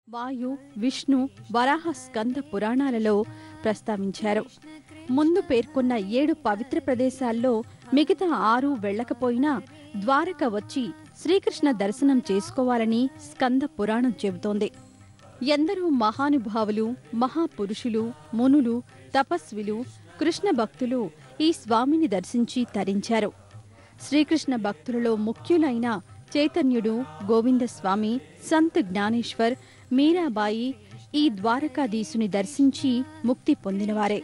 వాయు, విష్ణు, వరాహ, స్కంద పురాణాలలో ప్రస్తావించారు. ముందు పేర్కొన్న 7 పవిత్ర ప్రదేశాల్లో మిగతా 6 వెళ్ళకపోయినా ద్వారక వచ్చి శ్రీకృష్ణ దర్శనం చేసుకోవాలని స్కంద పురాణం చెబుతోంది. ఎందరో మహానుభావులు, మహాపురుషులు, మునులు, తపస్విలు, కృష్ణ భక్తులు ఈ స్వామిని దర్శించి తరించారు. శ్రీకృష్ణ భక్తులలో ముఖ్యులైన చైతన్యుడు, గోవిందస్వామి, సంత్ జ్ఞానేశ్వర్, మీరాబాయి ఈ ద్వారకాధీశుని దర్శించి ముక్తి పొందినవారే.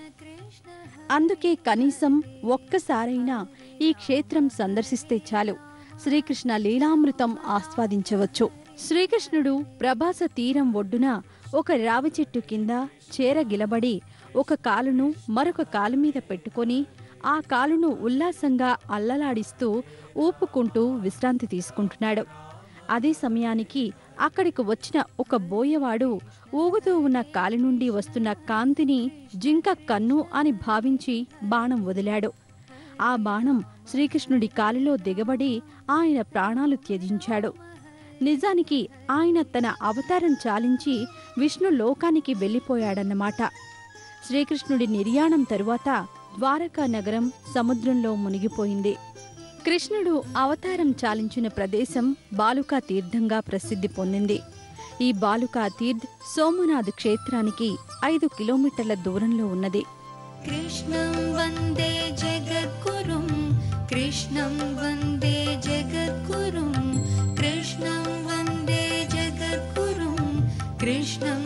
అందుకే కనీసం ఒక్కసారైనా ఈ క్షేత్రం సందర్శిస్తే చాలు శ్రీకృష్ణ లీలామృతం ఆస్వాదించవచ్చు. శ్రీకృష్ణుడు ప్రభాస తీరం ఒడ్డున ఒక రావి చెట్టు కింద చేరగిలబడి ఒక కాలును మరొక కాలు మీద పెట్టుకొని ఆ కాలును ఉల్లాసంగా అల్లలాడిస్తూ ఊపుకుంటూ విశ్రాంతి తీసుకుంటున్నాడు. అదే సమయానికి అక్కడికి వచ్చిన ఒక బోయవాడు ఊగుతూ ఉన్న కాలి నుండి వస్తున్న కాంతిని జింక కన్ను అని భావించి బాణం వదిలాడు. ఆ బాణం శ్రీకృష్ణుడి కాలిలో దిగబడి ఆయన ప్రాణాలు త్యజించాడు. నిజానికి ఆయన తన అవతారం చాలించి విష్ణు లోకానికి వెళ్ళిపోయాడన్నమాట. శ్రీకృష్ణుడి నిర్యాణం తరువాత ద్వారకా నగరం సముద్రంలో మునిగిపోయింది. కృష్ణుడు అవతారం చాలించిన ప్రదేశం బాలుకా తీర్థంగా ప్రసిద్ధి పొందింది. ఈ బాలుకా తీర్థ్ సోమనాథ్ క్షేత్రానికి 5 కిలోమీటర్ల దూరంలో ఉన్నది. కృష్ణం వందే జగద్గురుం, కృష్ణం వందే జగద్గురుం, కృష్ణం వందే జగద్గురుం, కృష్ణం